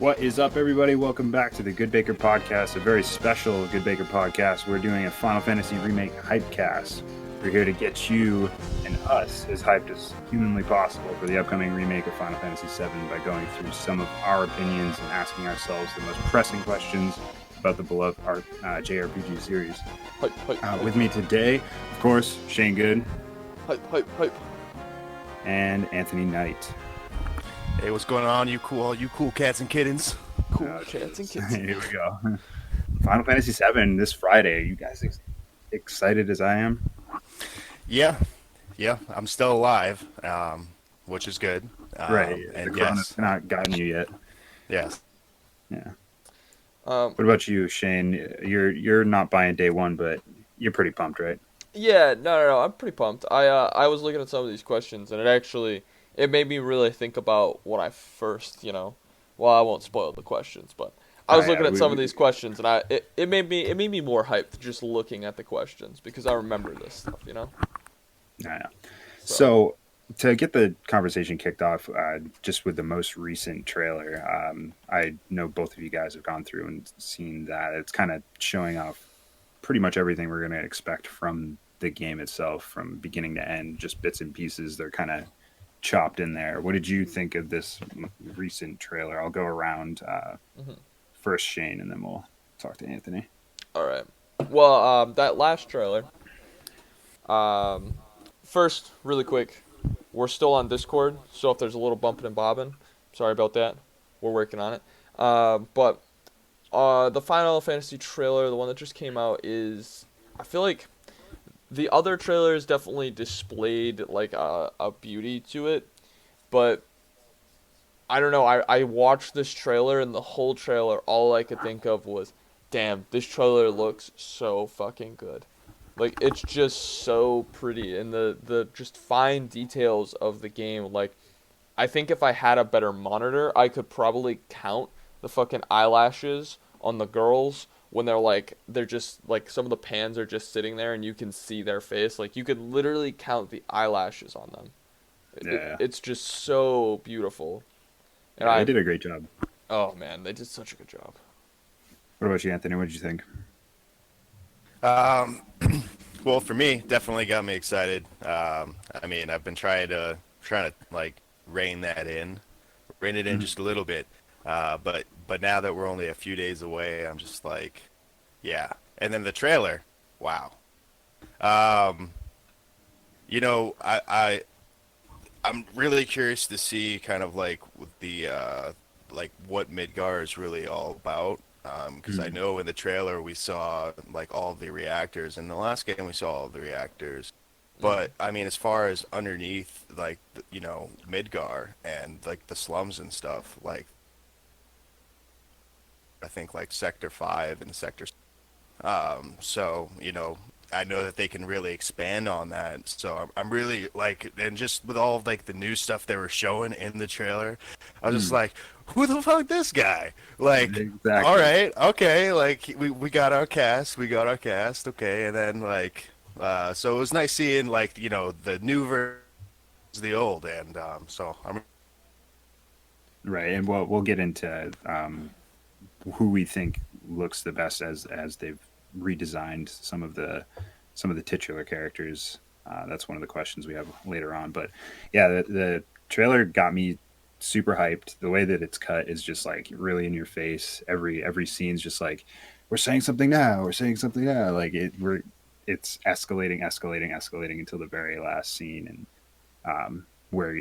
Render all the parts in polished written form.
What is up, everybody? Welcome back to the GoodeBaker podcast, a very special GoodeBaker podcast. We're doing a Final Fantasy remake Hypecast. We're here to get you and us as hyped as humanly possible for the upcoming remake of Final Fantasy VII by going through some of our opinions and asking ourselves the most pressing questions about the beloved JRPG series. With me today, of course, Shane Good. Hype. And Anthony Knight. Hey, what's going on, you cool cats and kittens? Cool cats and kittens. Here we go. Final Fantasy VII this Friday. Are you guys excited as I am? Yeah, I'm still alive, which is good. Right. And the corona's not gotten you yet. Yes. Yeah. What about you, Shane? You're not buying day one, but you're pretty pumped, right? Yeah, no. I'm pretty pumped. I was looking at some of these questions, and it made me really think about when I first, well, I won't spoil the questions, but I was looking at some of these questions, and it made me more hyped just looking at the questions because I remember this stuff, Yeah. So to get the conversation kicked off, just with the most recent trailer, I know both of you guys have gone through and seen that. It's kind of showing off pretty much everything we're going to expect from the game itself, from beginning to end, just bits and pieces. They're kind of chopped in there. What did you think of this recent trailer? I'll go around first, Shane, and then we'll talk to Anthony. All right. Well, that last trailer. First, really quick, we're still on Discord, so if there's a little bumping and bobbing, sorry about that. We're working on it. But the Final Fantasy trailer, the one that just came out, I feel like the other trailers definitely displayed like a beauty to it, but I don't know. I watched this trailer, and the whole trailer, all I could think of was, damn, this trailer looks so fucking good. Like, it's just so pretty, and the just fine details of the game. Like, I think if I had a better monitor, I could probably count the fucking eyelashes on the girls when they're just, like, some of the pans are just sitting there and you can see their face. Like, you could literally count the eyelashes on them. It's just so beautiful. And they did a great job. Oh, man, they did such a good job. What about you, Anthony? What did you think? Well, for me, definitely got me excited. I mean, I've been trying to like rein it in just a little bit. But now that we're only a few days away, I'm just like, yeah. And then the trailer, wow. I'm really curious to see kind of like the like what Midgar is really all about. Because I know in the trailer we saw like all the reactors. In the last game we saw all the reactors. But I mean, as far as underneath, like Midgar and like the slums and stuff, like I think like Sector 5 and Sector. So I know that they can really expand on that. So I'm really like, and just with all like the new stuff they were showing in the trailer, I was just like, who the fuck this guy? Like, Exactly. all right, okay, like we got our cast, okay, and then like, so it was nice seeing like the new versus the old, and so I'm Right, and we'll get into who we think looks the best as they've redesigned some of the titular characters. That's one of the questions we have later on. But yeah, the trailer got me super hyped. The way that it's cut is just like really in your face. Every scene's just like, we're saying something now. Like it's escalating until the very last scene, and where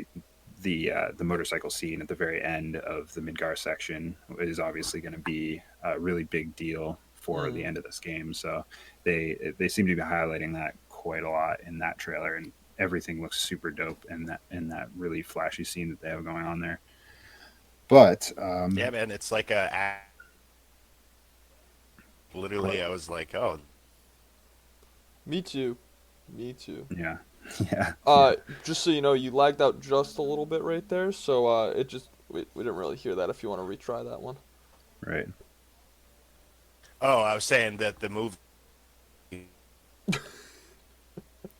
the motorcycle scene at the very end of the Midgar section is obviously going to be a really big deal for the end of this game. So they seem to be highlighting that quite a lot in that trailer, and everything looks super dope in that really flashy scene that they have going on there. But yeah, man, it's like literally I was like, oh, Me too. yeah. Yeah. Just so you know, you lagged out just a little bit right there, so we didn't really hear that. If you want to retry that one. Right. oh, I was saying that the movie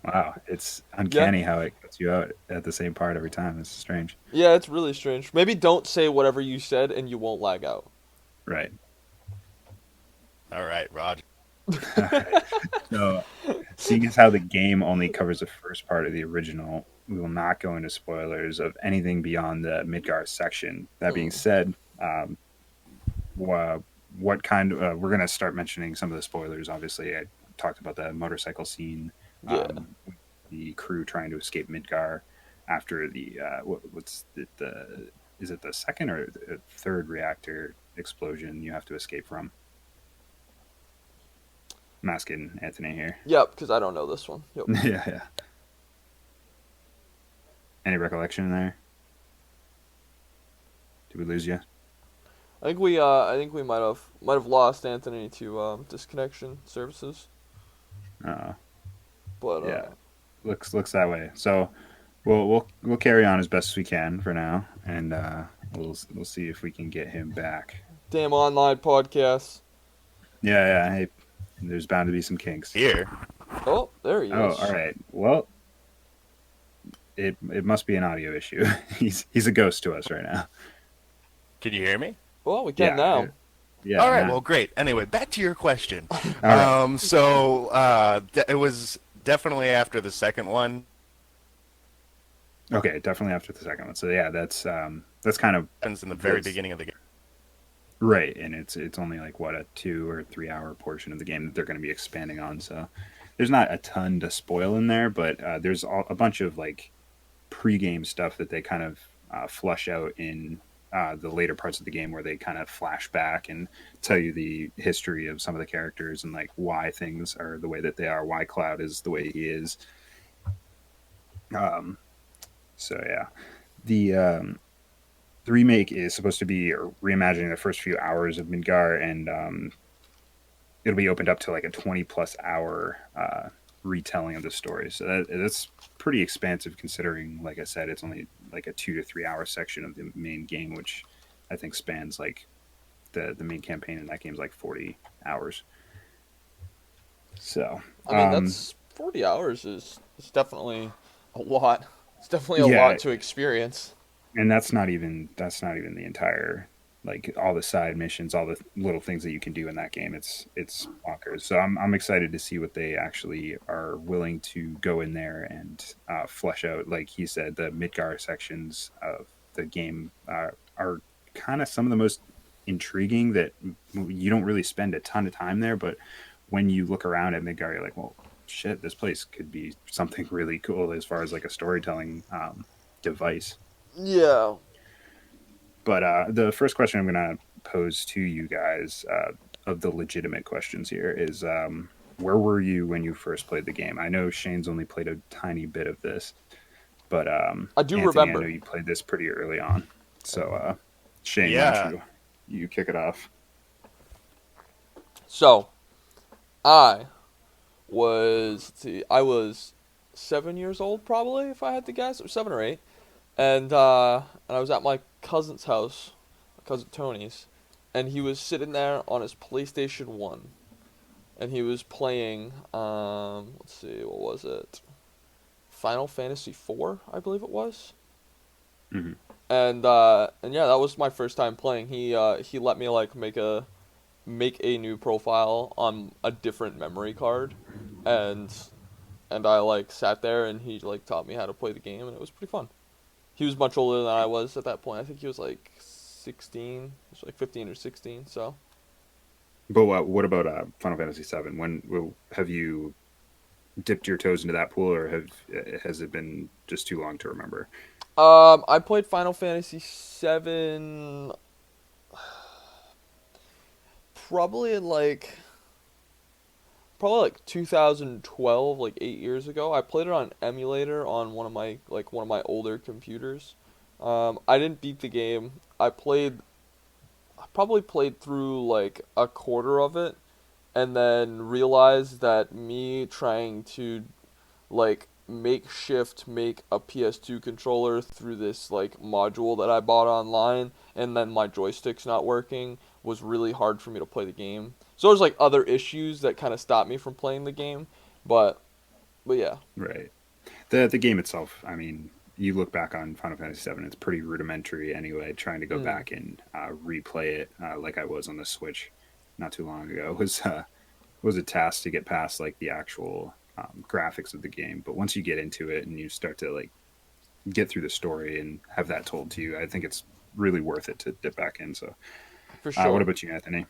Wow, it's Yeah. uncanny how it cuts you out at the same part every time. It's strange. Yeah, it's really strange. Maybe don't say whatever you said and you won't lag out. Right. All right, Roger. All right. So, seeing as how the game only covers the first part of the original, we will not go into spoilers of anything beyond the Midgar section. That being Mm, said, wha- what kind of we're going to start mentioning some of the spoilers. Obviously, I talked about the motorcycle scene, yeah. with the crew trying to escape Midgar after the what's the is it the second or the third reactor explosion you have to escape from? I'm asking Anthony here. Yep, because I don't know this one. Yep. Yeah, yeah. Any recollection there? Did we lose you? I think we might have lost Anthony to disconnection services. Uh, But yeah, looks that way. So we'll carry on as best as we can for now, and we'll see if we can get him back. damn online podcasts. Yeah, yeah. Hey, there's bound to be some kinks. Here. Oh, there he Oh, all is. right. Well, it must be an audio issue. He's a ghost to us right now. Can you hear me? Well, we can Yeah, now. yeah. All right, Nah. well, great. Anyway, back to your question. All right. It was definitely after the second one. Okay, definitely after the second one. So yeah, that's kind of Happens in the very this. beginning of the game. Right, and it's only like what, a 2 or 3 hour portion of the game that they're going to be expanding on. So there's not a ton to spoil in there, but there's a bunch of like pre-game stuff that they kind of flush out in the later parts of the game, where they kind of flash back and tell you the history of some of the characters and like why things are the way that they are, why Cloud is the way he is. Um, so yeah, the remake is supposed to be reimagining the first few hours of Midgar, and it'll be opened up to like a 20+ hour retelling of the story. So that's pretty expansive, considering, like I said, it's only like a 2 to 3 hour section of the main game, which I think spans like the main campaign in that game is like 40 hours. So I mean, that's 40 hours is definitely a lot. It's definitely a yeah, lot to experience. and that's not even the entire, like, all the side missions, all the little things that you can do in that game. It's bonkers. So I'm excited to see what they actually are willing to go in there and flesh out. Like he said, the Midgar sections of the game are kind of some of the most intriguing. That you don't really spend a ton of time there, but when you look around at Midgar, you're like, well, shit, this place could be something really cool as far as like a storytelling device. Yeah. But the first question I'm going to pose to you guys, of the legitimate questions here, is where were you when you first played the game? I know Shane's only played a tiny bit of this, but I do Anthony, I know remember. you played this pretty early on. So, Shane, why don't Yeah. you kick it off? So, I I was 7 years old probably, if I had to guess, or 7 or 8. And I was at my cousin's house, my cousin Tony's, and he was sitting there on his PlayStation 1, and he was playing, let's see, what was it? Final Fantasy IV, I believe it was. Hmm. And yeah, that was my first time playing. He let me like make a new profile on a different memory card, and I like sat there and he like taught me how to play the game, and it was pretty fun. He was much older than I was at that point. I think he was like 16. He was like 15 or 16. So, But what about Final Fantasy VII? Have you dipped your toes into that pool, or has it been just too long to remember? I played Final Fantasy VII probably in like 2012, like 8 years ago. I played it on emulator on one of my older computers. I didn't beat the game. I probably played through like a quarter of it, and then realized that me trying to like makeshift make a PS2 controller through this like module that I bought online, and then my joystick's not working, was really hard for me to play the game. So there's like other issues that kind of stopped me from playing the game, but But yeah. Right. The game itself, I mean, you look back on Final Fantasy VII, it's pretty rudimentary anyway. Trying to go Mm. back and replay it like I was on the Switch not too long ago was a task to get past like the actual graphics of the game. But once you get into it and you start to like get through the story and have that told to you, I think it's really worth it to dip back in. So, For what sure. about you, Anthony?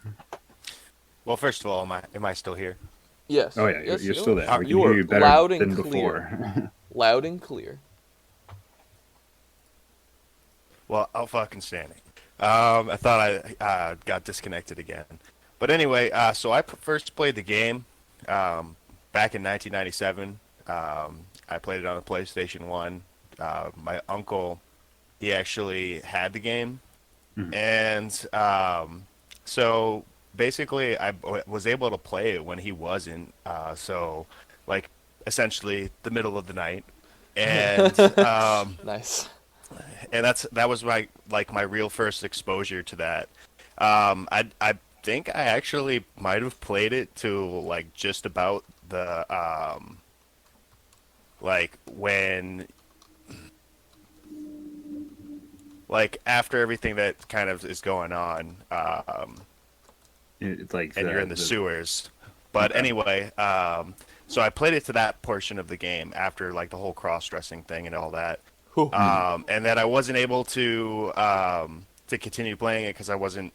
Well, first of all, am I still here? Oh Yes. yeah, Yes, you're still there. We can you hear are you better loud and than clear. before. Loud and clear. Well, fucking standing. I thought I got disconnected again. But anyway, so I first played the game back in 1997. I played it on the PlayStation 1. My uncle, he actually had the game. Mhm. And so basically, was able to play it when he wasn't. So, like, essentially the middle of the night. And Nice. and that was my real first exposure to that. I think I actually might have played it to like just about the like when like after everything that kind of is going on, It's like and you're in the the sewers. But okay. anyway, so I played it to that portion of the game after like the whole cross-dressing thing and all that. Whew. Mhm. And then I wasn't able to continue playing it because I wasn't,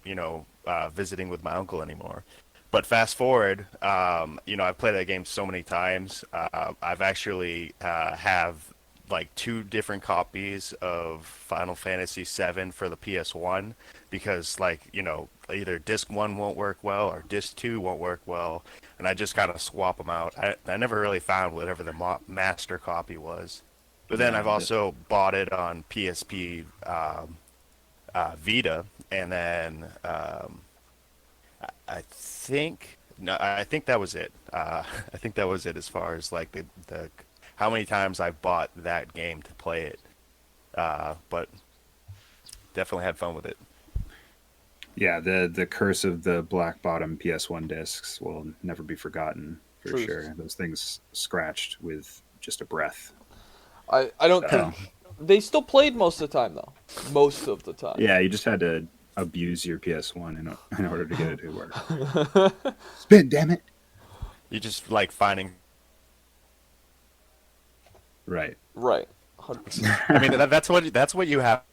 visiting with my uncle anymore. But fast forward, I've played that game so many times. I've actually have like two different copies of Final Fantasy VII for the PS1 because, like, either disc one won't work well or disc two won't work well, and I just gotta swap them out. I never really found whatever the master copy was. But then Yeah, I've also bought it on PSP Vita, and then I think no, I think that was it. I think that was it as far as like the how many times I bought that game to play it. But definitely had fun with it. yeah. The curse of the black bottom PS1 discs will never be forgotten for Truth. sure. Those things scratched with just a breath. I don't So think they still played most of the time though. Most of the time. yeah, you just had to abuse your PS1 in order to get it to work. Spin, damn it! You just like finding. Right. Right. 100%. I mean, that's what you have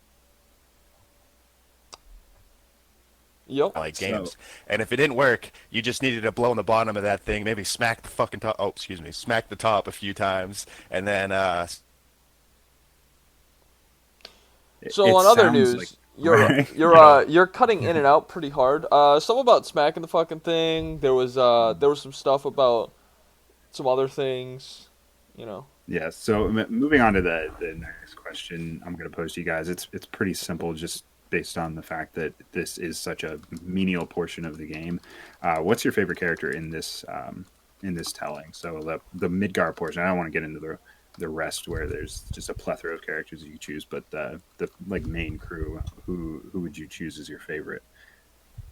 Yep. like So games. And if it didn't work, you just needed to blow in the bottom of that thing, maybe smack the fucking top. Oh, excuse me, smack the top a few times, and then So it on other sounds like news, right. Yeah. you're cutting in and out pretty hard. Some about smacking the fucking thing. There was some stuff about some other things, you know. Yeah. So moving on to the next question, I'm going to pose to you guys. It's pretty simple, just based on the fact that this is such a menial portion of the game. What's your favorite character in this telling? So the Midgar portion. I don't want to get into the rest where there's just a plethora of characters you choose, but the like main crew, who would you choose as your favorite?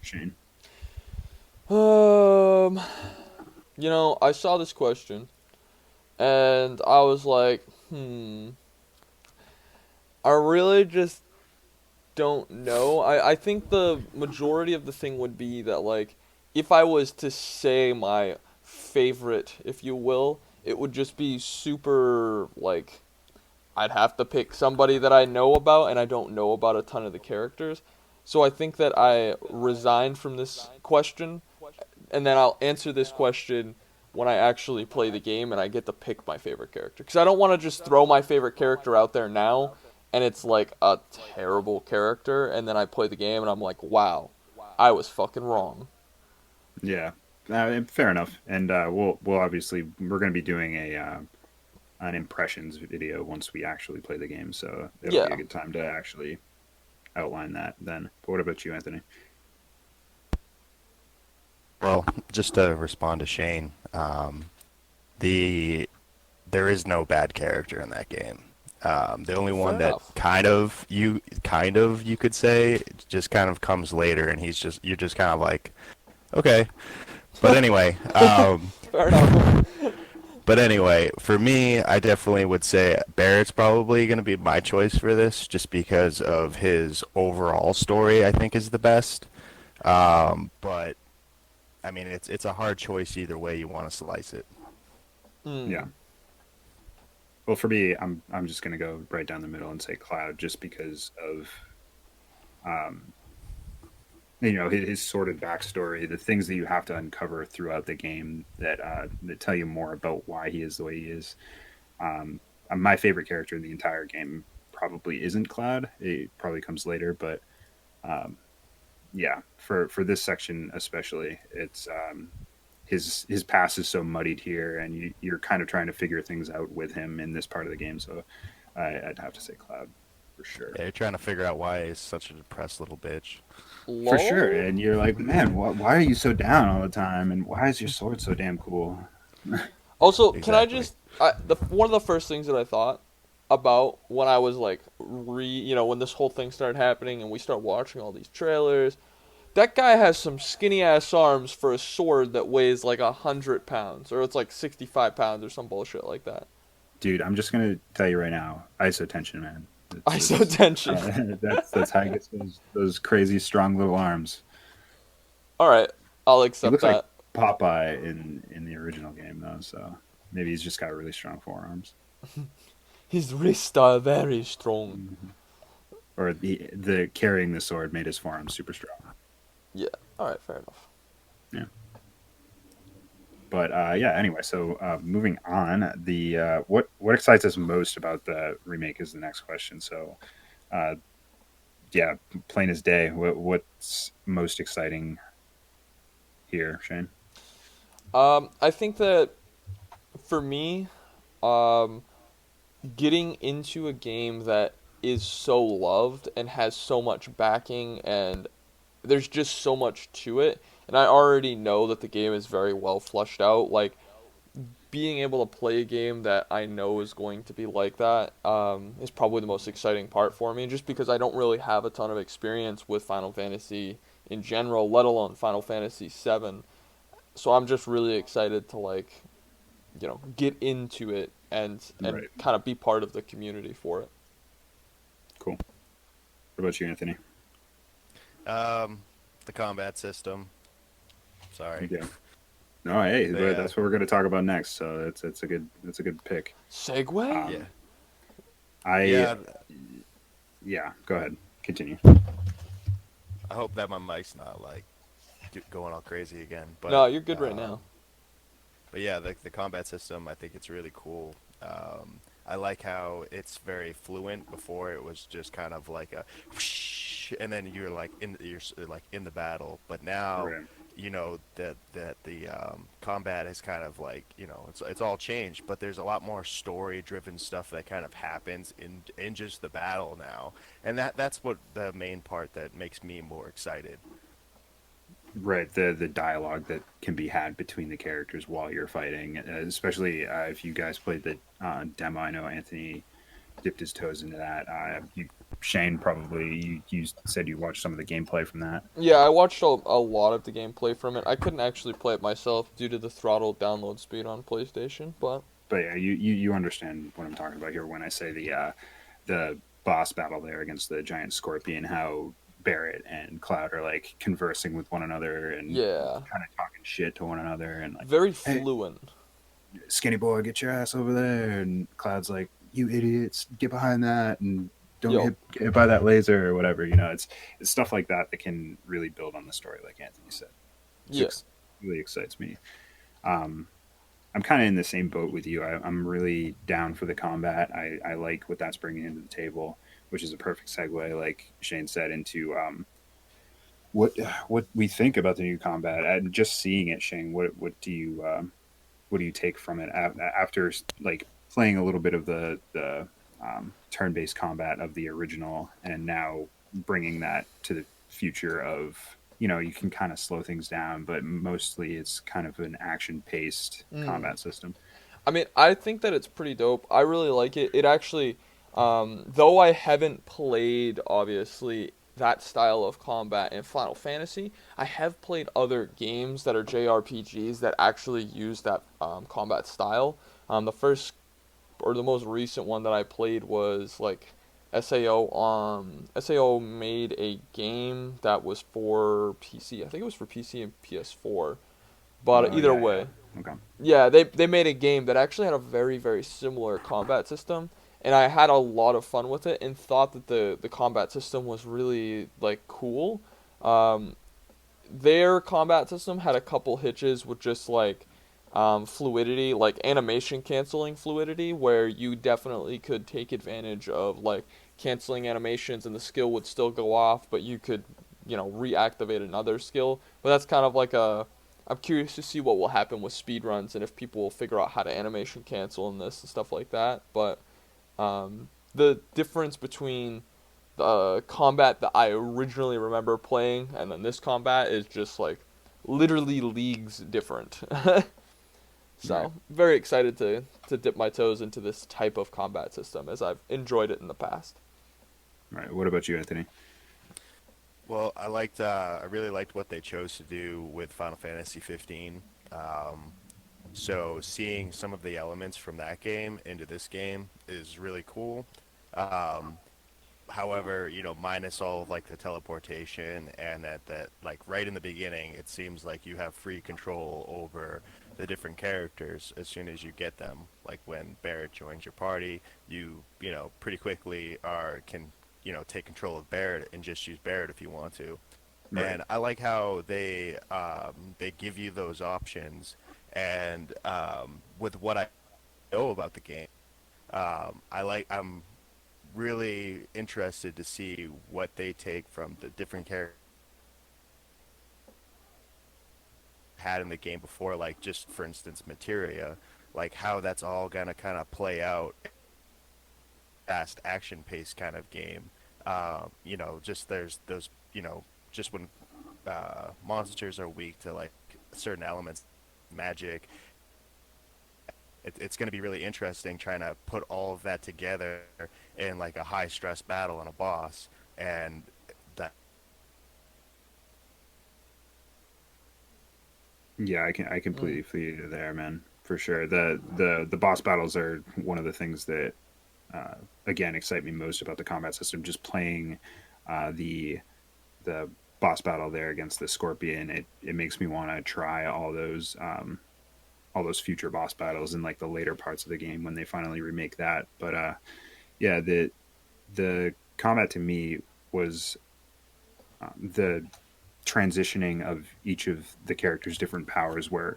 Shane. Um, I saw this question and I was like, I really just don't know. I think the majority of the thing would be that, like, if I was to say my favorite, if you will, it would just be super, like, I'd have to pick somebody that I know about, and I don't know about a ton of the characters. So I think that I resigned from this question, and then I'll answer this question when I actually play the game and I get to pick my favorite character. Because I don't want to just throw my favorite character out there now, and it's like a terrible character, and then I play the game and I'm like, wow, I was fucking wrong. Yeah, fair enough. And we'll obviously we're going to be doing a an impressions video once we actually play the game, so it'll be a Yeah. good time to actually outline that then. But what about you, Anthony? well, just to respond to Shane, the there is no bad character in that game. The only Fair one that enough. kind of you could say just kind of comes later, and you're just kind of like okay. But anyway, Fair enough. But anyway, for me, I definitely would say Barrett's probably going to be my choice for this, just because of his overall story. I think is the best. But I mean, it's a hard choice either way you want to slice it. Yeah. Mm. Well, for me, I'm just gonna go right down the middle and say Cloud, just because of um, his sordid backstory, the things that you have to uncover throughout the game that tell you more about why he is the way he is. Um, my favorite character in the entire game probably isn't Cloud. It probably comes later, but um, yeah, for this section especially, it's his past is so muddied here, and you're kind of trying to figure things out with him in this part of the game. So I'd have to say Cloud for sure. Yeah, you're trying to figure out why he's such a depressed little bitch. For sure, Lol. and you're like, man, why are you so down all the time, and why is your sword so damn cool? Also, can I Exactly. just the one of the first things that I thought about when I was like when this whole thing started happening and we start watching all these trailers, that guy has some skinny ass arms for a sword that weighs like 100 pounds, or it's like 65 pounds or some bullshit like that. Dude, I'm just gonna tell you right now, ISO tension, man. ISO tension. That's how he gets those crazy strong little arms. All right, I'll He accept looks like that. Popeye in the original game though, so maybe he's just got really strong forearms. His wrists are very strong. Mhm. Or the carrying the sword made his forearms super strong. Yeah. All right, fair enough. Yeah. But yeah. Anyway, so moving on, the what excites us most about the remake is the next question. So, uh, yeah, plain as day. What's most exciting here, Shane? I think that for me, um, getting into a game that is so loved and has so much backing and there's just so much to it, and I already know that the game is very well fleshed out. Like being able to play a game that I know is going to be like that is probably the most exciting part for me, just because I don't really have a ton of experience with Final Fantasy in general, let alone Final Fantasy VII. So I'm just really excited to get into it and Right. kind of be part of the community for it. Cool. What about you, Anthony? Um, the combat system. Sorry. Yeah. No, hey, Yeah. that's what we're going to talk about next. So it's a good pick. Segway? Yeah. Um, I Yeah. yeah. Go ahead. Continue. I hope that my mic's not like going all crazy again. No, you're good right now. But yeah, the combat system, I think it's really cool. I like how it's very fluent. Before it was just kind of like a whoosh, and then you're like in the battle. But now, Right. that the combat is kind of like it's all changed. But there's a lot more story-driven stuff that kind of happens in just the battle now, and that's what the main part that makes me more excited. Right, the dialogue that can be had between the characters while you're fighting, especially if you guys played the demo. I know Anthony dipped his toes into that. Shane, probably you said you watched some of the gameplay from that. Yeah, I watched a lot of the gameplay from it. I couldn't actually play it myself due to the throttle download speed on PlayStation, but But yeah, you understand what I'm talking about here when I say the boss battle there against the giant scorpion, how Barrett and Cloud are like conversing with one another and yeah, kind of talking shit to one another and like, very hey, fluent. skinny boy, get your ass over there. And Cloud's like, you idiots, get behind that and don't Yo, get hit by that laser or whatever. It's stuff like that that can really build on the story, like Anthony said. yeah. Really excites me. Um, I'm kind of in the same boat with you. I'm really down for the combat. I like what that's bringing into the table, which is a perfect segue, like Shane said, into what what we think about the new combat. And just seeing it, Shane, what do you take from it after like playing a little bit of the turn-based combat of the original, and now bringing that to the future of you can kind of slow things down, but mostly it's kind of an action-paced Mm. combat system. I mean, I think that it's pretty dope. I really like it. It actually, though I haven't played obviously that style of combat in Final Fantasy, I have played other games that are JRPGs that actually use that combat style. The first or the most recent one that I played was like SAO. SAO made a game that was for PC. I think it was for PC and PS4. But Oh either yeah, way, yeah. Okay. yeah, they made a game that actually had a very very similar combat system, and I had a lot of fun with it and thought that the combat system was really like cool. Um, their combat system had a couple hitches with just like fluidity, like animation canceling fluidity, where you definitely could take advantage of like canceling animations and the skill would still go off, but you could, reactivate another skill. But that's kind of like a. I'm curious to see what will happen with speedruns and if people will figure out how to animation cancel in this and stuff like that. But the difference between the combat that I originally remember playing and then this combat is just like literally leagues different. Right. So very excited to dip my toes into this type of combat system as I've enjoyed it in the past. Right. What about you, Anthony? Well, I really liked what they chose to do with Final Fantasy 15. So seeing some of the elements from that game into this game is really cool. Um, However, minus all of like the teleportation and that like right in the beginning, it seems like you have free control over the different characters as soon as you get them. Like when Barrett joins your party, you pretty quickly are can take control of Barrett and just use Barrett if you want to. Right. And I like how they give you those options. And with what I know about the game, I'm really interested to see what they take from the different characters had in the game before, like just for instance materia, like how that's all gonna kind of play out fast action paced kind of game. Just there's those, just when monsters are weak to like certain elements, magic. It's going to be really interesting trying to put all of that together in like a high stress battle on a boss, and that Yeah, I completely feel you there, man. For sure. The boss battles are one of the things that again excite me most about the combat system. Just playing the boss battle there against the scorpion, it makes me want to try all those future boss battles in like the later parts of the game when they finally remake that. But yeah, the combat to me was the transitioning of each of the characters' different powers, where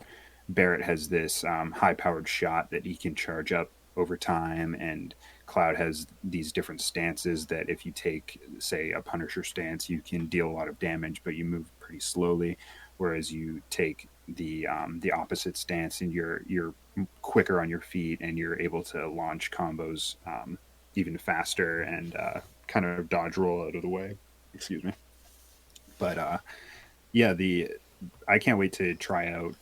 Barrett has this high powered shot that he can charge up over time, and Cloud has these different stances that if you take, say, a Punisher stance, you can deal a lot of damage, but you move pretty slowly. Whereas you take the opposite stance, and you're quicker on your feet, and you're able to launch combos even faster and kind of dodge roll out of the way. Excuse me. But yeah, the I can't wait to try out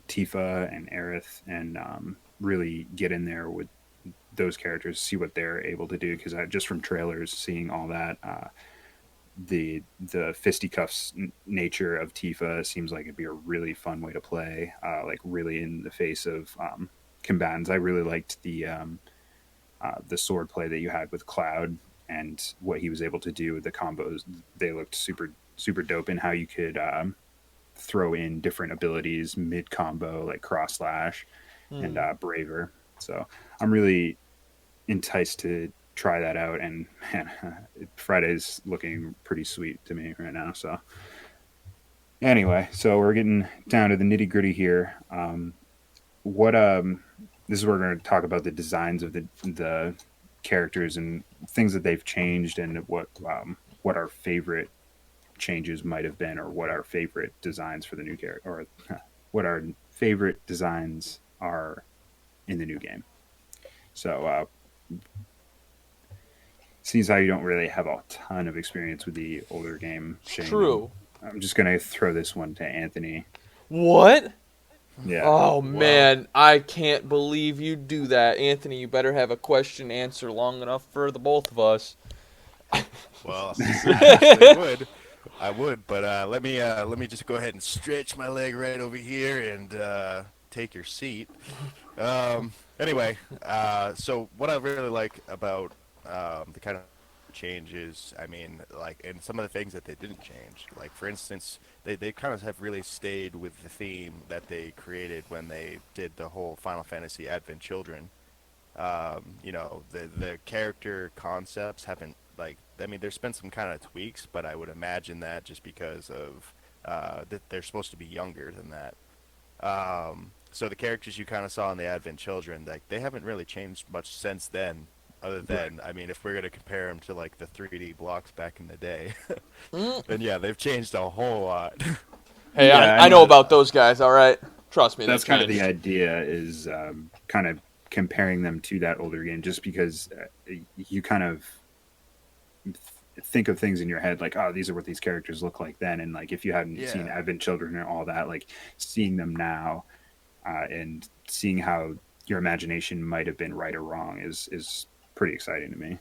Tifa and Aerith and really get in there with those characters, see what they're able to do. Because just from trailers, seeing all that, the fisticuffs nature of Tifa seems like it'd be a really fun way to play. Like really in the face of combatants. I really liked the sword play that you had with Cloud and what he was able to do with the combos. They looked super dope in how you could throw in different abilities mid combo, like cross slash and Hmm. braver. So I'm really enticed to try that out. And man, Friday's looking pretty sweet to me right now. So anyway, so we're getting down to the nitty gritty here. What This is where we're going to talk about the designs of the characters and things that they've changed, and what our favorite changes might have been, or what our favorite designs for the new character, or what our favorite designs are in the new game. So, seems how you don't really have a ton of experience with the older game, It's Shane. true. I'm just gonna throw this one to Anthony. What? Yeah. Oh well, man, I can't believe you do that, Anthony. You better have a question answer long enough for the both of us. well, I actually would. I would, but let me just go ahead and stretch my leg right over here and take your seat. Anyway, so what I really like about the kind of changes, I mean, like, and some of the things that they didn't change, like for instance, they kind of have really stayed with the theme that they created when they did the whole Final Fantasy Advent Children. The character concepts haven't like, I mean, there's been some kind of tweaks, but I would imagine that just because of that they're supposed to be younger than that. So the characters you kind of saw in the Advent Children, like they haven't really changed much since then. Other Right. than, I mean, if we're gonna compare them to like the 3D blocks back in the day, Mm. then yeah, they've changed a whole lot. Hey, Yeah, I and know about those guys. All right, trust me, they've that's kind of the changed. idea is kind of comparing them to that older game, just because you kind of think of things in your head like, oh, these are what these characters look like then, and like if you hadn't seen Yeah. Advent Children and all that, like seeing them now and seeing how your imagination might have been right or wrong is pretty exciting to me.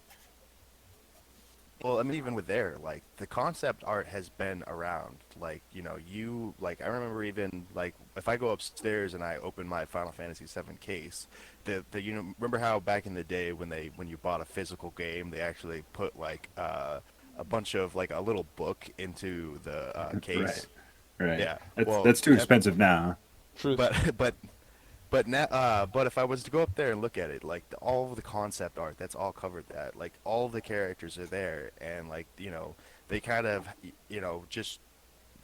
Well, I mean, even with there, like the concept art has been around. Like, I remember even like if I go upstairs and I open my Final Fantasy VII case, remember how back in the day when you bought a physical game, they actually put like a bunch of like a little book into the Right, case. right. Yeah. Well, That's too expensive now. Truth. but but now, but if I was to go up there and look at it, like all of the concept art, that's all covered. That like all of the characters are there, and like they kind of just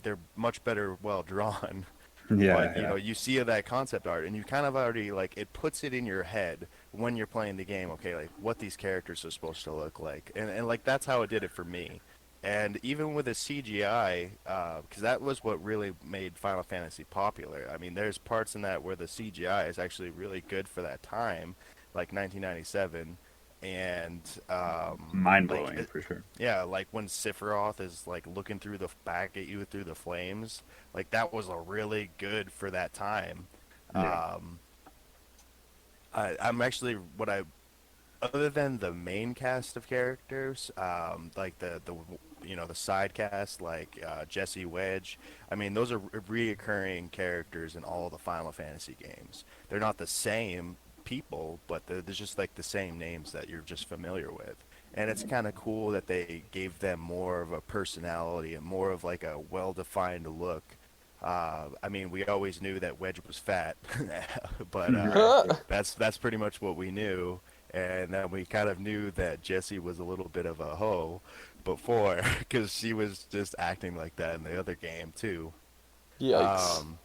they're much better well drawn. Yeah, But yeah, you see that concept art, and you kind of already like it puts it in your head when you're playing the game. Okay, like what these characters are supposed to look like, and like that's how it did it for me. And even with the CGI, because that was what really made Final Fantasy popular. I mean, there's parts in that where the CGI is actually really good for that time, like 1997, and mind like blowing for sure. yeah, like when Sephiroth is like looking through the back at you through the flames, like that was a really good for that time. Yeah, Um, I'm actually what I other than the main cast of characters, like the side cast like Jesse Wedge. I mean, those are reoccurring characters in all the Final Fantasy games. They're not the same people, but they're just like the same names that you're just familiar with. And it's kind of cool that they gave them more of a personality and more of like a well-defined look. I mean, we always knew that Wedge was fat, but right. that's pretty much what we knew. And then we kind of knew that Jessie was a little bit of a hoe before, because she was just acting like that in the other game too. Yikes. Um,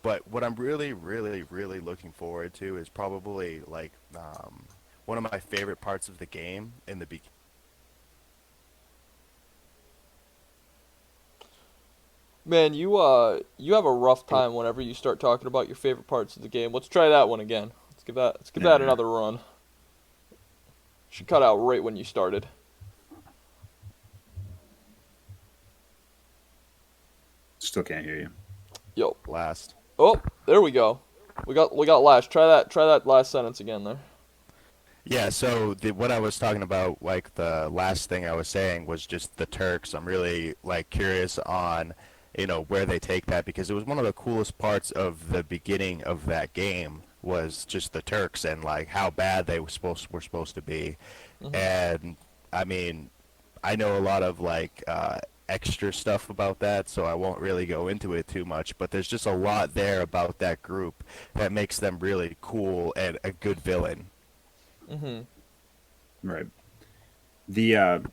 but what I'm really, really, really looking forward to is probably like one of my favorite parts of the game in the beginning. Man, you have a rough time whenever you start talking about your favorite parts of the game. Let's try that one again. Let's give that Yeah, another run. Should cut out right when you started. still can't hear you. Yo. Last. Oh, there we go. We got last. Try that last sentence again there. Yeah, so what I was talking about, like the last thing I was saying was just the Turks. I'm really like curious on, where they take that because it was one of the coolest parts of the beginning of that game was just the Turks and like how bad they were supposed to be. Mhm. And I mean, I know a lot of like extra stuff about that, so I won't really go into it too much, but there's just a lot there about that group that makes them really cool and a good villain. Mhm. Right. The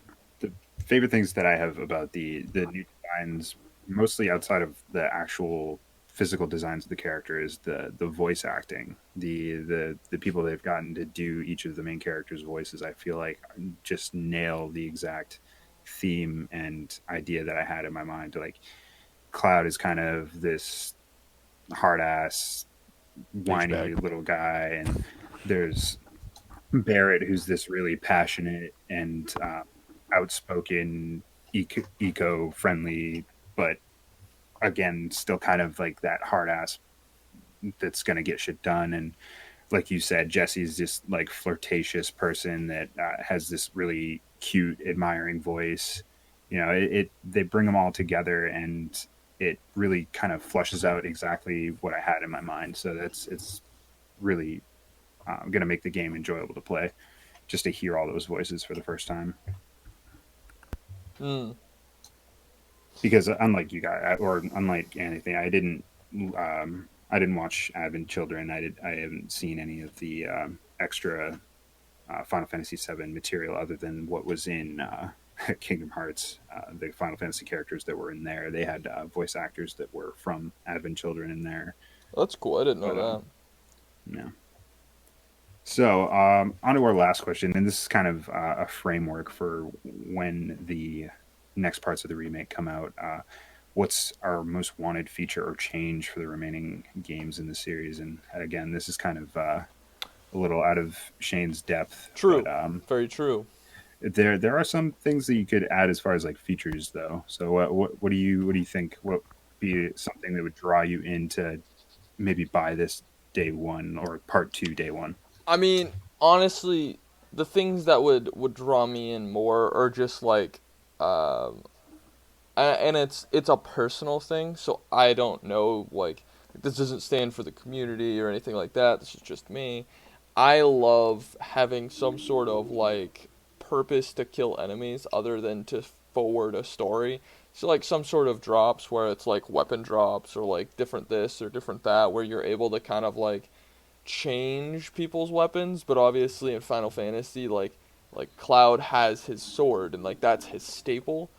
favorite things that I have about the new designs, mostly outside of the actual physical designs of the character, is the voice acting. The people they've gotten to do each of the main characters' voices, I feel like just nail the exact theme and idea that I had in my mind. Like Cloud is kind of this hard ass, whiny Douchebag. little guy, and there's Barrett, who's this really passionate and outspoken, eco friendly, but again, still kind of like that hard ass that's going to get shit done. And like you said, Jesse's this like flirtatious person that has this really cute, admiring voice. They bring them all together, and it really kind of flushes out exactly what I had in my mind. So that's it's really going to make the game enjoyable to play. Just to hear all those voices for the first time, Mm. because unlike you guys or unlike anything, I didn't watch Advent Children. I haven't seen any of the extra Final Fantasy VII material other than what was in Kingdom Hearts. The Final Fantasy characters that were in there, they had voice actors that were from Advent Children in there. That's cool. I didn't know But that. yeah. So on to our last question, and this is kind of a framework for when the next parts of the remake come out. What's our most wanted feature or change for the remaining games in the series? And again, this is kind of a little out of Shane's depth, but True. Very true. there are some things that you could add as far as like features, though. So what do you think? What would be something that would draw you into maybe buy this day one or part two day one? I mean, honestly, the things that would draw me in more are just like, um, and it's a personal thing, so I don't know, like, this doesn't stand for the community or anything like that. This is just me. I love having some sort of like purpose to kill enemies other than to forward a story. So like some sort of drops where it's like weapon drops or like different this or different that, where you're able to kind of like change people's weapons. But obviously in Final Fantasy, like Cloud has his sword and like that's his staple.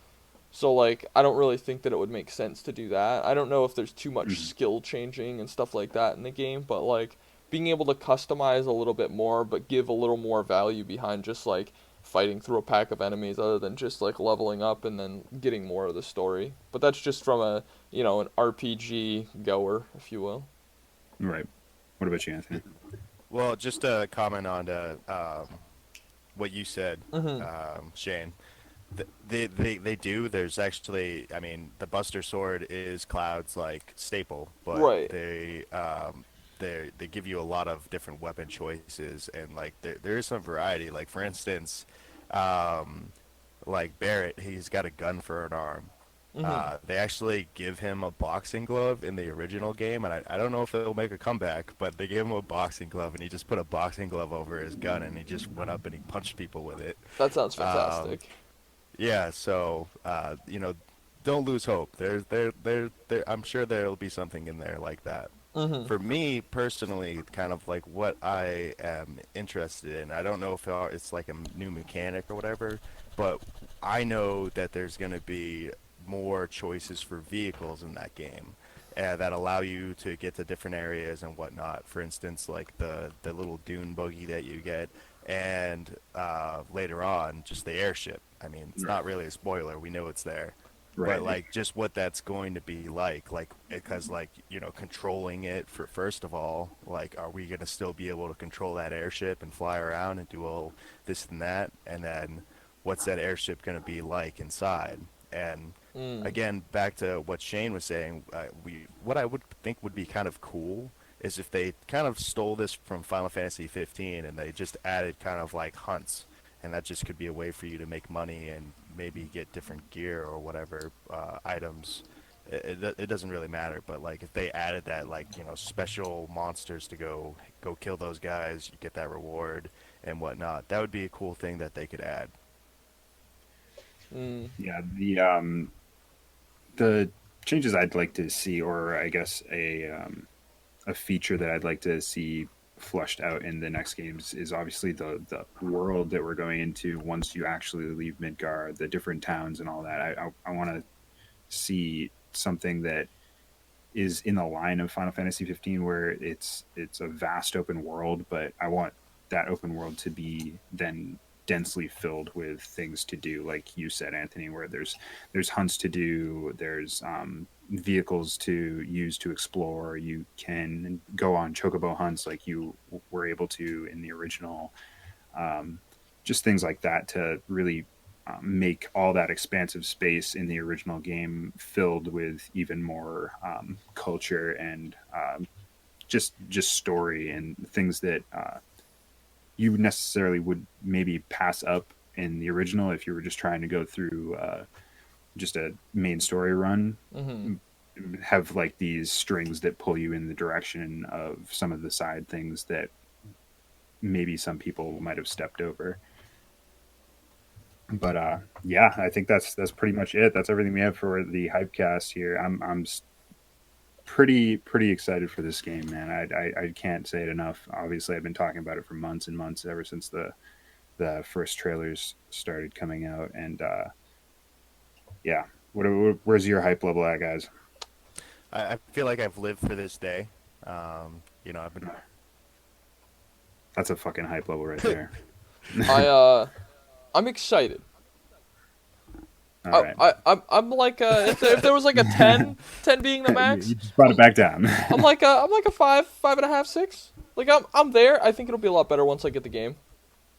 So like I don't really think that it would make sense to do that. I don't know if there's too much Mhm. skill changing and stuff like that in the game, but like being able to customize a little bit more but give a little more value behind just like fighting through a pack of enemies other than just like leveling up and then getting more of the story. But that's just from a, an RPG goer, if you will. Right. What about you, Anthony? Well, just to comment on what you said, Mhm. Shane. They do. There's actually, I mean, the Buster Sword is Cloud's like staple, but Right. they give you a lot of different weapon choices, and like there is some variety. Like for instance, um, like Barrett, he's got a gun for an arm. Mhm. They actually give him a boxing glove in the original game, and I don't know if they'll make a comeback, but they gave him a boxing glove, and he just put a boxing glove over his gun, and he just went up and he punched people with it. That sounds Um, fantastic. yeah, so don't lose hope. I'm sure there'll be something in there like that. Mhm. For me personally, kind of like what I am interested in, I don't know if it's like a new mechanic or whatever, but I know that there's going to be more choices for vehicles in that game that allow you to get to different areas and whatnot. For instance, like the little dune buggy that you get, and later on, just the airship. I mean, it's Right. not really a spoiler. We know it's there, but Right. like just what that's going to be like because like controlling it for first of all, like are we going to still be able to control that airship and fly around and do all this and that, and then what's that airship going to be like inside? And Mm. again, back to what Shane was saying, we what I would think would be kind of cool is if they kind of stole this from Final Fantasy 15 and they just added kind of like hunts, and that just could be a way for you to make money and maybe get different gear or whatever items. It doesn't really matter, but like if they added that, like special monsters to go kill those guys, you get that reward and whatnot. That would be a cool thing that they could add. Mm. Yeah. The changes I'd like to see, or I guess a feature that I'd like to see flushed out in the next games is obviously the world that we're going into once you actually leave Midgar, the different towns and all that. I want to see something that is in the line of Final Fantasy 15 where it's a vast open world, but I want that open world to be then densely filled with things to do, like you said, Anthony, where there's hunts to do, there's vehicles to use to explore. You can go on chocobo hunts like you were able to in the original. Um, just things like that to really make all that expansive space in the original game filled with even more culture and just story and things that you necessarily would maybe pass up in the original if you were just trying to go through just a main story run. Mhm. have like these strings that pull you in the direction of some of the side things that maybe some people might have stepped over. But yeah, I think that's pretty much it. That's everything we have for the Hypecast here. I'm pretty excited for this game, man. I can't say it enough. Obviously, I've been talking about it for months and months, ever since the first trailers started coming out. And yeah, where's your hype level at, guys? I feel like I've lived for this day. I've been. That's a fucking hype level right there. I'm excited. All right. I'm like if there was like a 10, 10 being the max, You just brought it back down. I'm like a 5.5, 6. Like I'm there. I think it'll be a lot better once I get the game.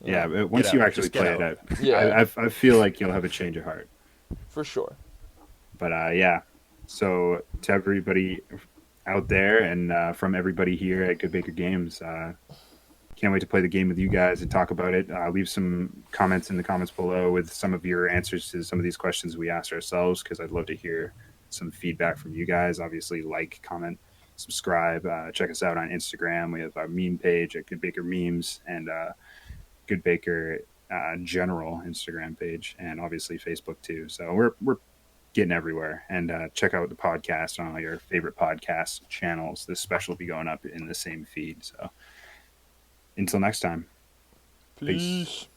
Yeah, but once you actually just get play out. it, Yeah. I feel like you'll have a change of heart. For sure. But yeah, so to everybody out there and from everybody here at GoodeBaker Games, can't wait to play the game with you guys and talk about it. Leave some comments in the comments below with some of your answers to some of these questions we asked ourselves, because I'd love to hear some feedback from you guys. Obviously, like, comment, subscribe. Check us out on Instagram. We have our meme page at GoodeBaker Memes, and GoodeBaker general Instagram page, and obviously Facebook too. So we're getting everywhere. And check out the podcast on all your favorite podcast channels. This special will be going up in the same feed. So until next time. Peace. Peace.